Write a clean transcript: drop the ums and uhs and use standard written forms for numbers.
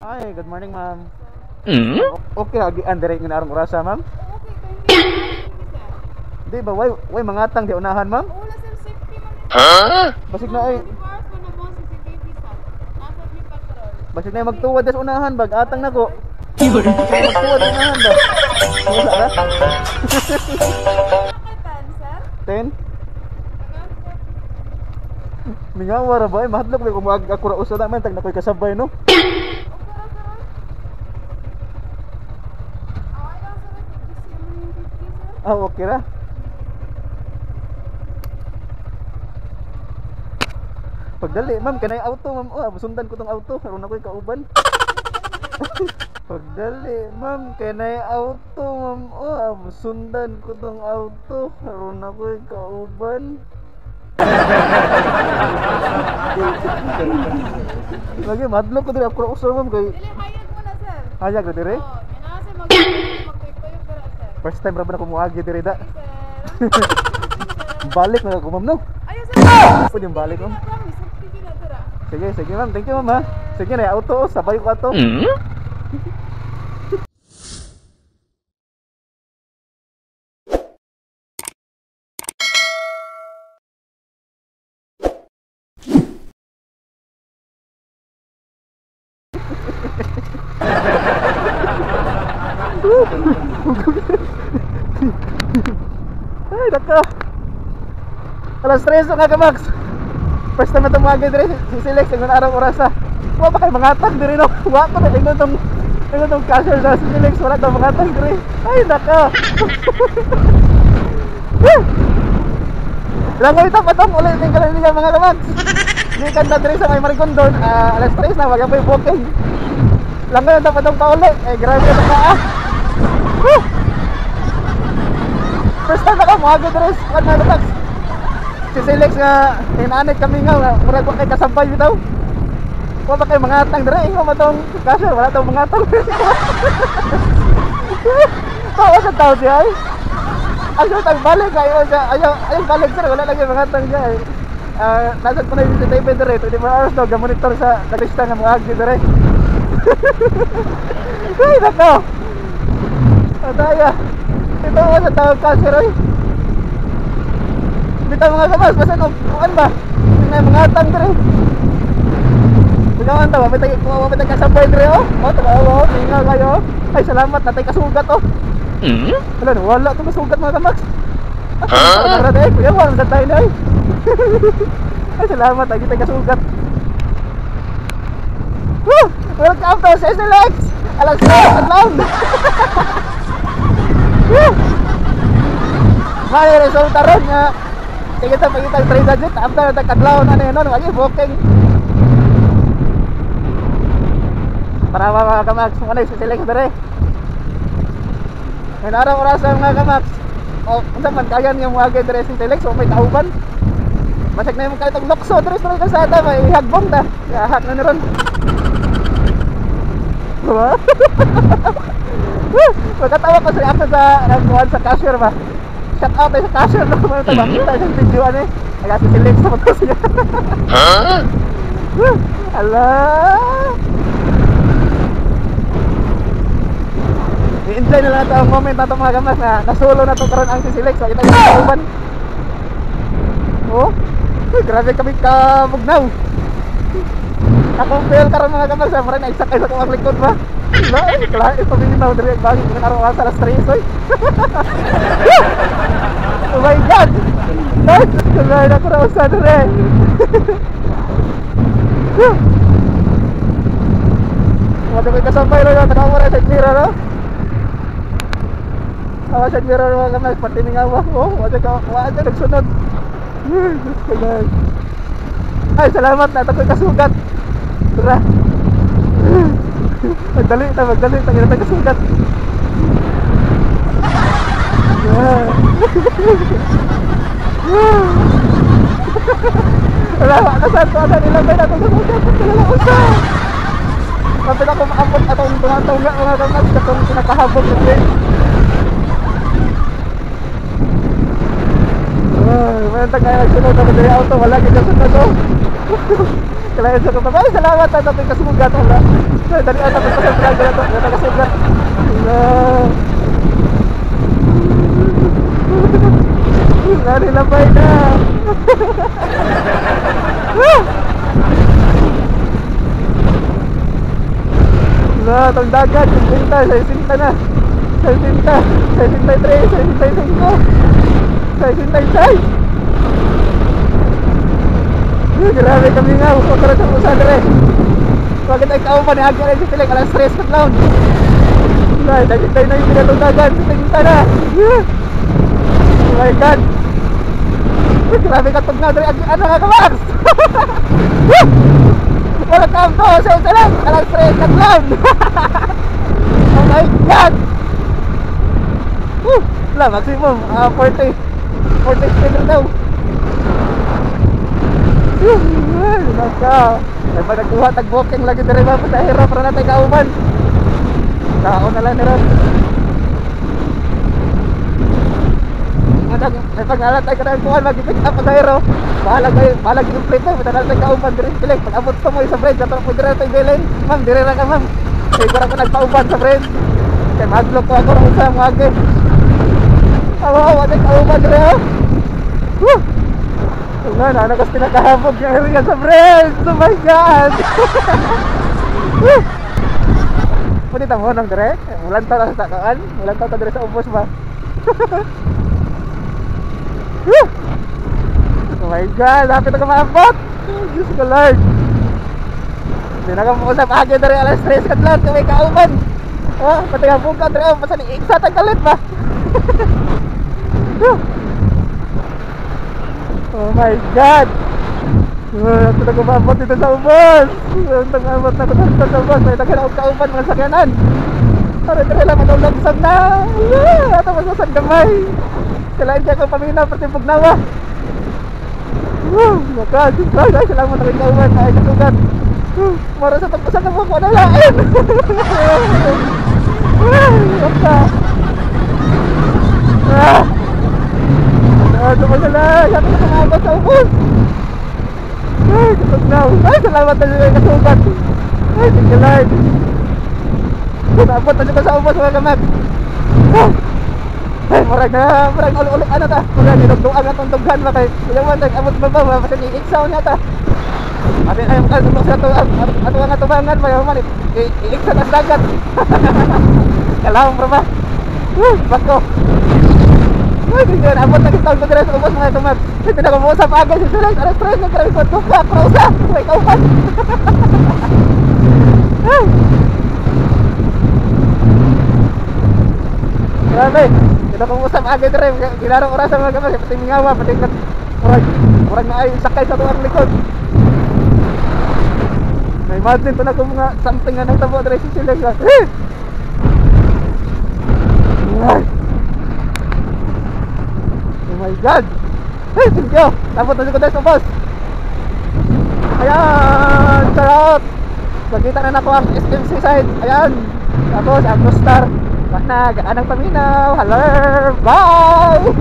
Hi, good morning, ma'am. Hmm? Okay lagi andere ng arong orasa, ma'am? Okay, Di ba way mangatang di unahan, ma'am? wala sir safety man din. Huh? Basig na ay 24 hours ko na mo CCTV sa. Nasa mi patrol. basig na magtuwad sa unahan bag atang nako. Magtuwad sa unahan ba? Wala ra. Nakatan sir? 10. Tagal sir. Mingawa ra ba? Mahadlok ba kung ako ra usa na man tag nakoy kasabay no? Okay ra sir. Away lang sir. Busy mo yung 50 sir. Ah, okay ra. Pagdali, ma'am, kanay auto, ma'am. Oh, sundan ko tong auto. Karon ako'y kauban. Pagdali, ma'am, kanay auto, ma'am. Oh, sundan ko tong auto. Karon ako'y kauban. Lagi madlok ko diri ako usor, ma'am, kay Dili hayag mo na sir. hayag na diri. Oh, minasa magkuyog dira sir. First time ra ba na ko muagi diri da. Okay, sir. Balik na ako, ma'am, no. Ayo sir. Pwede yung balik, ma'am. Promise, safety na dira. Sige, sige, ma'am. Thank you, ma'am, ha. Sige na, auto, oh. Sabay ko ato. Hmm? Ay, naka. Alas 3 nga ka, Max. First time na tumagay diri si Silex ang arang orasa. Wa ba kay mangatag diri no? Wa ko na tingnan tong cashier sa si Silex wala ta mangatag diri. Ay, naka. Langoy ta patong ulit tinggal niya mga ka-Max. Di kanta diri sa may Maricondon, alas 3 na wag pa booking. Langoy ta patong pauli. Eh grabe ta ka. First time na ka muagi diri sa Max. Si Silex nga hinanit kami nga murag wa kay kasabay bitaw. Wa ba kay mangatang diri ingo matong cashier wala tong mangatang. Tawa sa tao siya ay. Ayaw tag balik ayaw balik sir wala lagi mangatang siya ay. Nasad ko na yung CCTV diri 24 hours daw gamonitor sa lista nga muagi diri. Ay nako. Ataya. Ito sa tao cashier ay. Bitaw mga kabas, basta no, kuan ba? May mga atang diri. Bigawan ta, mapitay kasabay diri oh. Oh, tawo, tingal kayo. Ay, salamat natay kasugat oh. Hmm? Wala to kasugat mga kamax. Ha? Ara dai, kuya wala sa tayo dai. Ay, salamat ay kitay kasugat. Welcome to Silex. Alas 6 adlaw. May resulta ron nga sige ta pagitag 3 digit after na kadlaw na non wagi booking para mga kamax ano si Silex dere may narang oras mga kamax o unsa man kayan nga muagi dere si Silex o may kauban masag na yung kalitong lokso dere sa kalsada may hagbong ta hak na niron diba? Magkatawa ko sa reaction sa nagkuhan sa cashier ba. Shout out tayo sa cashier no. Mga tabakita sa videoan eh. Nagka si Silex sa motos niya. Huh? Ala. I-enjoy na lang ito ang moment na ito mga gamas na nasolo na ito karoon ang si Silex. Makita niyo sa kauban. Oh. Grabe kami kabugnaw. Akong fail karoon mga gamas. Maray na isakay sa kong likod ba. Lain, kelain paminaw dari bagi dengan arwah salah stress oi. Oh my god. Nice, kelain aku ora usah dere. Waduh kita sampai lo ya tengah mare sa Jira no. Awas sa Jira mo ka mas pati ning awa. Oh, waduh nagsunod. Ay, salamat na takoy kasugat. Tara. Magdali ta kita kasugat. Wala na sa to na nilagay na to sa sugat wala usa. Kapag ako maabot atong tunga mga kamag katong kinakahabog ng Mayroon kaya nagsunod na sa auto, wala kasunod na to. Kailangan sa kapag, ay salamat na tapos kasugat, wala. Dali ang tapos kasugat na to, wala kasugat. Lari labay na. Wala, itong dagat, yung sinta, sa sinta na. Sa sinta, sa sinta 3, sa sinta 5, sa sinta 6. Grabe kami nga, pagkaroon sa usa dire. Bakit ay kauman, hagyan ay sitilig, alas 3 ka lang. Ay, nagintay na yung pinatong dagat, sinta na. Oh my God. Grabe ka tugnaw dire, ano nga ka, Max? Welcome to sa lang, alas 3 ka lang. Oh my God. Wala, maximum 40 speeder daw. Naka ay pa nagkuha tag-booking lagi dire ba sa hero para natay kauban. Kao na lang nila. Ay pangalan tayo kanang kuhan mag-pick up sa hero. Bahala i-play tayo para natay kauban dire kilik. Pag abot sa mo sa bridge ato pud dire tay Belen. Ma'am dire ra ka ma'am. Kay ko nagpauban sa bridge. Kay madlok ko ako ra sa mga age. Awa natay kauban dire. Ano kasi pinakahabog yung area sa friends. Oh my God. Pwede tamo nang dire. Mulan ta sa sakaan. Mulan ta dire sa ubos ba. Oh my God. Lapit na ka maabot. Diyos ko Lord. Hindi na ka mausap agad dire alas 3 ka lang. Kaya kauban. Pati nga buka dire. Basta ni Iksa tagkalit ba. Oh my God! Ito na kumabot dito sa ubos! Ito na kumabot na dito sa ubos! May tagay na akong kauban mga sakyanan! Tara lang matulog-sag na! Ito masasag gamay! Kailangan siya akong paminaw pati pugnawa! Nakasiplag! Ay, salamat na rin kauban! Ay, kasugat! Mara sa tapusan na mo ko na lain! Sumasalag! Sabi na kumabot sa ubos! Ay, kapagnaw! Ay, salamat na siya kasugat! Ay, tinggalay! Sabot na siya sa ubos mga kamag! Ay, marag ulo-ulo ano ta? Marag nilugduang atong tughan ba kay Kuyawan, nag-abot ba ba? Kasi i-iksaw niya ta! At ay, makasubok sa ato ang atubangan ba? Yaman, i-iksa na sa dagat! Kalawang bro ba? Bako! Ay, hindi na abot na kitang ko dire sa ubos mga tumag. Hindi na kumuusap agad si Silex. Alas 3 na grabe ko tukla. Prausa. May kaupan. Grabe. Hindi na kumuusap agad dire. Ginarang orasan mga gamay. Pati mingawa. Pati murag na ay sakay sa tuwang likod. May imagine to na kung mga something na nagtabo dire si Silex. Ay. Oh my God! Hey, thank you! Tapos na si Kudes ng boss! Ayan! Shout! Magkita na ako ang SMC side! Ayan! Tapos ang Star! Anang paminaw! Hello! Bye!